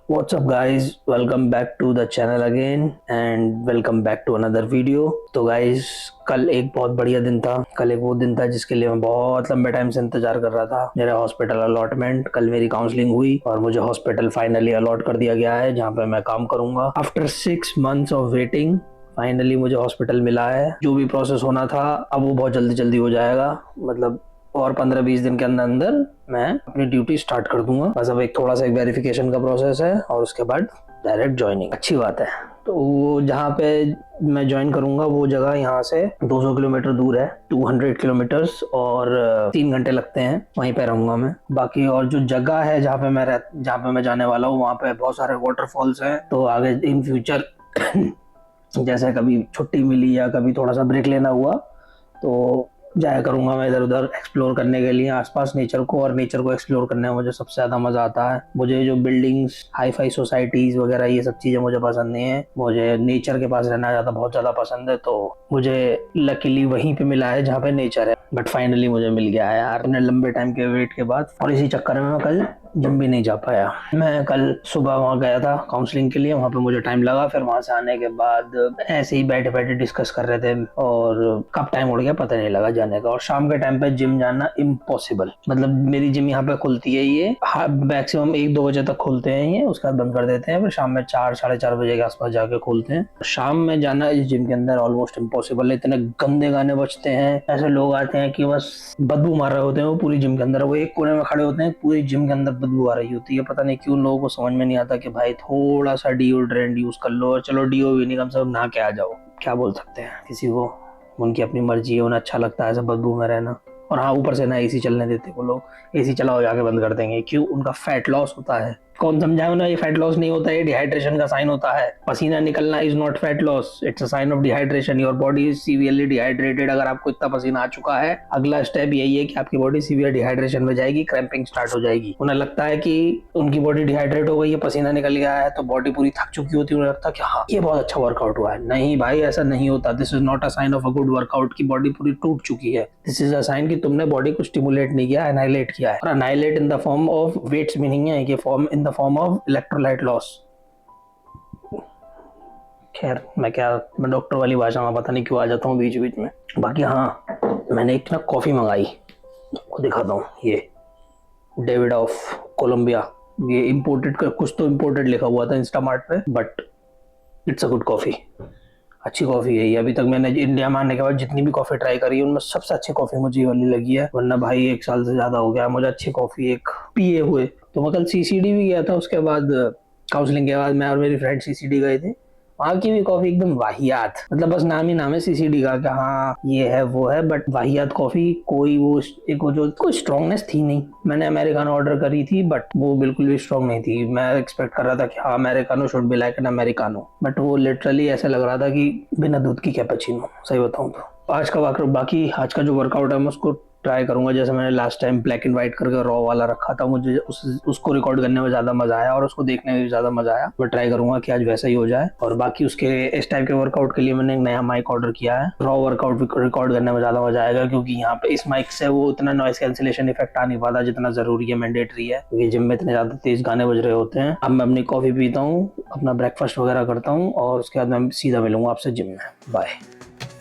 What's up guys, welcome back to the channel again and welcome back to another video। तो guys, कल एक बहुत बढ़िया दिन था। कल एक वो दिन था जिसके लिए मैं बहुत लंबे टाइम से इंतजार कर रहा था। मेरा हॉस्पिटल अलॉटमेंट, कल मेरी काउंसलिंग हुई और मुझे हॉस्पिटल फाइनली अलॉट कर दिया गया है जहाँ पे मैं काम करूंगा। After 6 months of waiting finally मुझे हॉस्पिटल मिला है। जो भी प्रोसेस होना था अब वो बहुत जल्दी जल्दी हो जाएगा, मतलब और 15-20 दिन के अंदर अंदर मैं अपनी ड्यूटी स्टार्ट कर दूंगा। बस अब एक थोड़ा सा एक वेरिफिकेशन का प्रोसेस है और उसके बाद डायरेक्ट ज्वाइनिंग। अच्छी बात है। तो वो जहाँ पे मैं ज्वाइन करूंगा वो जगह यहाँ से 200 किलोमीटर दूर है, 200 किलोमीटर्स, और 3 घंटे लगते हैं। वहीं पे रहूंगा मैं। बाकी और जो जगह है जहाँ पे मैं जाने वाला हूँ वहाँ पे बहुत सारे वाटरफॉल्स हैं। तो आगे इन फ्यूचर जैसे कभी छुट्टी मिली या कभी थोड़ा सा ब्रेक लेना हुआ तो जाया करूंगा मैं इधर उधर एक्सप्लोर करने के लिए आसपास नेचर को। और नेचर को एक्सप्लोर करने में मुझे सबसे ज्यादा मजा आता है। मुझे जो बिल्डिंग्स, हाई फाई सोसाइटीज वगैरह ये सब चीजें मुझे पसंद नहीं है। मुझे नेचर के पास रहना ज्यादा बहुत ज्यादा पसंद है। तो मुझे लकीली वहीं पे मिला है जहाँ पे नेचर है। बट फाइनली मुझे मिल गया है यार, इतने लंबे टाइम के वेट के बाद। और इसी चक्कर में मैं कल जिम भी नहीं जा पाया। मैं कल सुबह वहाँ गया था काउंसलिंग के लिए, वहाँ पे मुझे टाइम लगा। फिर वहाँ से आने के बाद ऐसे ही बैठे बैठे डिस्कस कर रहे थे और कब टाइम उड़ गया पता नहीं लगा जाने का। और शाम के टाइम पे जिम जाना इम्पॉसिबल। मतलब मेरी जिम यहाँ पे खुलती है, ये मैक्सिमम 1-2 बजे तक खुलते हैं ये, उसके बाद बंद कर देते हैं। फिर शाम में 4-4:30 बजे के आसपास जाके खोलते हैं। शाम में जाना इस जिम के अंदर ऑलमोस्ट इम्पॉसिबल है। इतने गंदे गाने बजते हैं, ऐसे लोग आते हैं कि बस बदबू मार रहे होते हैं वो पूरी जिम के अंदर। वो एक कोने में खड़े होते हैं, पूरी जिम के अंदर बदबू आ रही होती है। पता नहीं क्यों लोगों को समझ में नहीं आता कि भाई थोड़ा सा डिओड्रेंट यूज कर लो। चलो डिओ भी नहीं, कम से कम नहा के आ जाओ। क्या बोल सकते हैं किसी को, उनकी अपनी मर्जी है, उन्हें अच्छा लगता है ऐसा बदबू में रहना। और हाँ, ऊपर से ना एसी चलने देते वो लोग। एसी चलाओ जाके बंद कर देंगे। क्यों? उनका फैट लॉस होता है। कौन समझाए ना, ये फैट लॉस नहीं होता है, ये डिहाइड्रेशन का साइन होता है। पसीना निकलना is not fat loss, it's a sign of dehydration. Your body is severely dehydrated. अगर आपको इतना पसीना आ चुका है, अगला स्टेप यही है कि आपकी बॉडी सीवियर डिहाइड्रेशन में जाएगी, क्रैम्पिंग स्टार्ट हो जाएगी। उन्हें लगता है कि उनकी बॉडी डिहाइड्रेट हो गई है, पसीना निकल गया है, तो बॉडी पूरी थक चुकी होती है। उन्हें लगता है कि हाँ ये बहुत अच्छा वर्कआउट हुआ है। नहीं भाई, ऐसा नहीं होता। This is not a sign of a good workout की बॉडी पूरी टूट चुकी है। दिस इज अ साइन कि तुमने बॉडी को स्टिमुलेट नहीं किया, एनाइलेट किया है। और annihilate in the form of weights भी नहीं है, ये form in the form of electrolyte loss. खैर मैं डॉक्टर वाली भाषा में पता नहीं क्यों आ जाता हूँ बीच बीच में। बाकी हाँ, मैंने एक ना कॉफी मंगाई, आपको दिखाता हूँ। ये डेविड ऑफ कोलंबिया, ये इम्पोर्टेड, कुछ तो इम्पोर्टेड लिखा हुआ था इंस्टामार्ट पे, but it's a good coffee. अच्छी कॉफी है ये। अभी तक मैंने इंडिया में आने के बाद जितनी भी कॉफी ट्राई करी है उनमें सबसे अच्छी कॉफी मुझे ये वाली लगी है। वरना भाई 1 साल से ज्यादा हो गया मुझे अच्छी कॉफी एक पिए हुए। तो मैं कल सीसीडी भी गया था, उसके बाद काउंसलिंग के बाद मैं और मेरी फ्रेंड सीसीडी गए थे। वहाँ की भी कॉफी एकदम वाहियात, मतलब बस नाम ही नाम है सीसीडी का कि हाँ ये है वो है, बट वाहियात कॉफी। कोई वो जो कोई स्ट्रॉन्गनेस थी नहीं। मैंने अमेरिकानो ऑर्डर करी थी बट वो बिल्कुल भी स्ट्रॉन्ग नहीं थी। मैं एक्सपेक्ट कर रहा था कि हाँ americano should be like an americano, but वो लिटरली ऐसा लग रहा था कि बिना दूध की कैपेचिनो। सही बताऊं तो आज का जो वर्कआउट है मैं उसको ट्राई करूंगा। जैसे मैंने last time black and white करके रॉ वाला रखा था, मुझे उसको रिकॉर्ड करने में ज्यादा मजा आया और उसको देखने में भी ज्यादा मजा आया। मैं ट्राई करूंगा कि आज वैसा ही हो जाए। और बाकी उसके इस टाइप के वर्कआउट के लिए मैंने एक नया माइक ऑर्डर किया है। रॉ वर्कआउट रिकॉर्ड करने में ज्यादा मजा आएगा क्योंकि यहाँ पे इस माइक से वो उतना नॉइस कैंसिलेशन इफेक्ट आ नहीं पाता जितना जरूरी है, मैंडेटरी है, क्योंकि जिम में इतने ज्यादा तेज गाने बज रहे होते हैं। अब मैं अपनी कॉफी पीता हूँ, अपना ब्रेकफास्ट वगैरह करता हूँ और उसके बाद मैं सीधा मिलूंगा आपसे जिम में। Bye.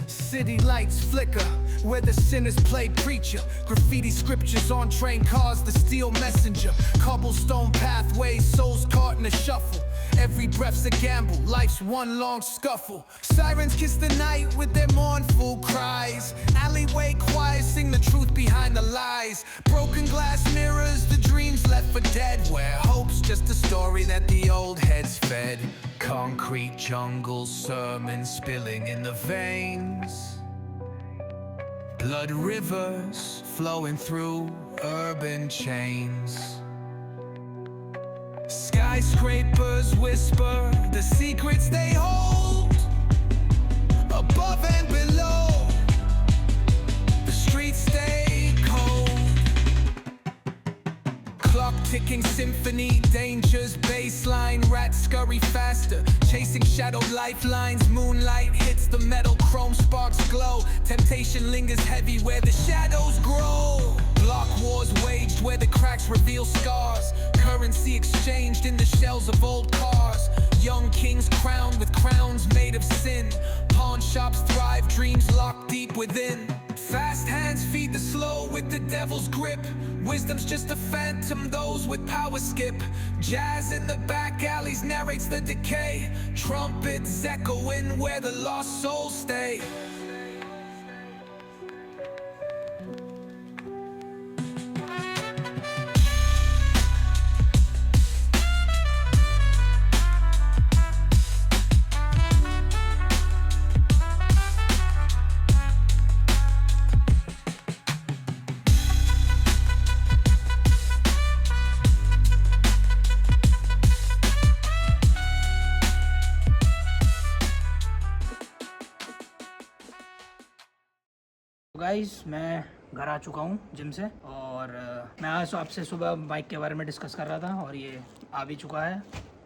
City lights flicker, where the sinners play preacher. Graffiti scriptures on train cars, the steel messenger. Cobblestone pathways, souls caught in a shuffle. Every breath's a gamble, life's one long scuffle. Sirens kiss the night with their mournful cries. Alleyway choirs sing the truth behind the lies. Broken glass mirrors, the dreams left for dead. Where hope's just a story that the old heads fed. Concrete jungles, sermons spilling in the veins. Blood rivers flowing through urban chains. Skyscrapers whisper the secrets they hold. Above and below, the streets stay cold. Clock ticking symphony, dangers baseline. Rats scurry faster, chasing shadowed lifelines. Moonlight hits the metal, chrome sparks glow. Temptation lingers heavy where the shadows grow. Block wars waged where the cracks reveal scars. Currency exchanged in the shells of old cars. Young kings crowned with crowns made of sin. Pawn shops thrive, dreams locked deep within. Fast hands feed the slow with the devil's grip. Wisdom's just a phantom, those with power skip. Jazz in the back alleys narrates the decay. Trumpets echoing where the lost souls stay. Guys मैं घर आ चुका हूँ gym से और मैं आज आपसे सुबह बाइक के बारे में डिस्कस कर रहा था और ये आ भी चुका है,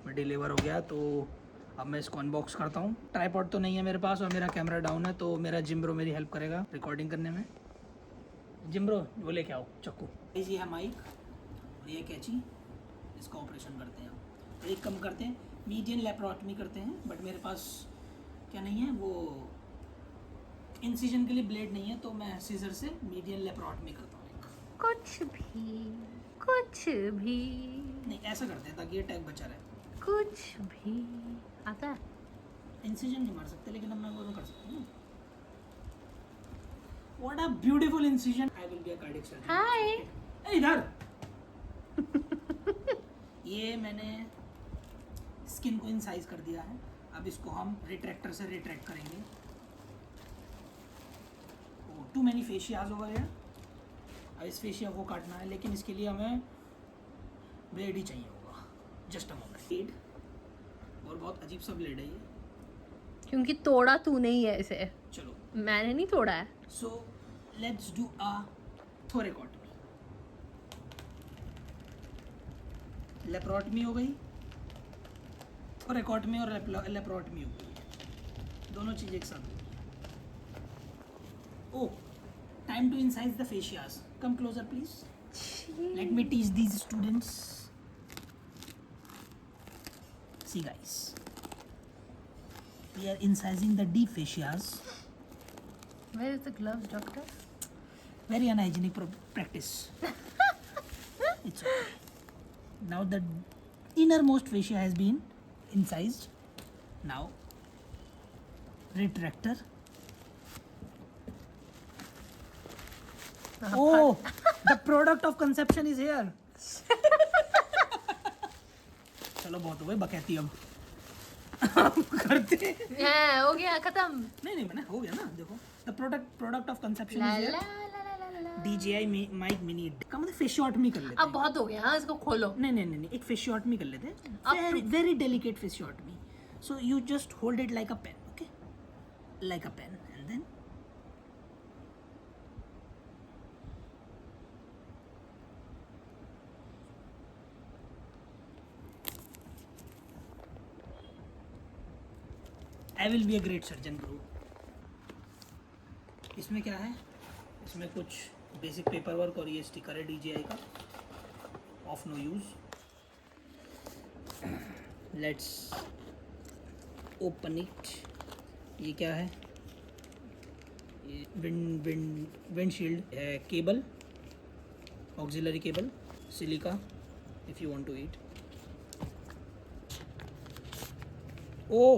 मैं डिलीवर हो गया। तो अब मैं इसको अनबॉक्स करता हूँ। ट्राइपॉड तो नहीं है मेरे पास और मेरा कैमरा डाउन है, तो मेरा जिम ब्रो मेरी हेल्प करेगा रिकॉर्डिंग करने में। जिम ब्रो वो लेके आओ चक्कू। ये है माइक और ये कैची, इसका ऑपरेशन करते हैं हम। एक कम करते हैं, मीडियन लेप्रोटमी करते हैं, बट मेरे पास क्या नहीं है, वो इंसिजन के लिए ब्लेड नहीं है, तो मैं सीजर से मीडियन लेप्रोटमी करता हूँ। कुछ भी नहीं, ऐसा करते हैं ताकि ये टैग बचा रहे। कुछ भी आता है। इंसिजन नहीं मार सकते, लेकिन अब मैं वो तो कर सकता हूँ। What a beautiful incision. I will be a cardiac surgeon. हाय इधर ये मैंने स्किन को इनसाइज कर दिया है। अब इसको हम रिट्रैक्टर से रिट्रैक्ट करेंगे। Too many fascias over here. अब इस फेशिया को काटना है, लेकिन इसके लिए हमें ब्लेड ही चाहिए होगा। Just a moment. ब्लेड और बहुत अजीब सा ब्लेड है ये, क्योंकि तोड़ा तू नहीं है इसे, चलो मैंने नहीं तोड़ा है। So let's do a thoracotomy. Laparotomy हो गई, थोरेकोटमी और लेप्रोटमी हो गई, दोनों चीज़ एक साथ। Oh, time to incise the fascias. Come closer, please. Let me teach these students. See, guys, we are incising the deep fascias. Where is the gloves, doctor? Very unhygienic practice. It's okay. Now the innermost fascia has been incised. Now, retractor. Oh, the product of conception is here. चलो बहुत हो गई बकैती, अब करते हो गया खत्म। नहीं मैंने हो गया ना। देखो the product of conception La is La here. La La La La. DJI mic mini का मतलब फेशियोटमी कर लेते अब बहुत हो गया, हाँ इसको खोलो। नहीं एक फेशियोटमी कर लेते हैं। अब very delicate फेशियोटमी. So you just hold it like a pen, okay? Like a pen, and then I will be a great surgeon, bro. इसमें क्या है, इसमें कुछ बेसिक पेपर वर्क और ये स्टिकर है DJI का, of no use. Let's open it. ये क्या है, ये विंडशील्ड है, cable, auxiliary cable, silica if you want to eat. ओ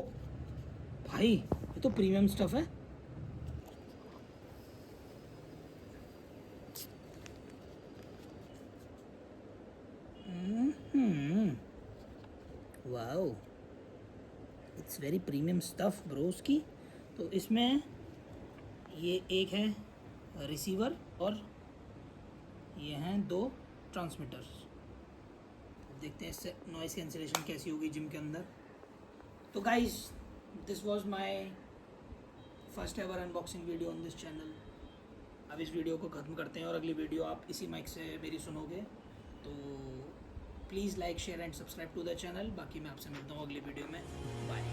भाई, ये तो प्रीमियम स्टफ है। Wow, it's very premium stuff bros की। तो इसमें ये एक है रिसीवर और ये हैं 2 ट्रांसमीटर्स। देखते हैं इससे नॉइस कैंसिलेशन कैसी होगी जिम के अंदर। तो guys, this was my first ever unboxing video on this channel. अब इस वीडियो को ख़त्म करते हैं और अगली वीडियो आप इसी माइक से मेरी सुनोगे। तो please like, share and subscribe to the channel. बाकी मैं आपसे मिलता हूँ अगली वीडियो में। बाय।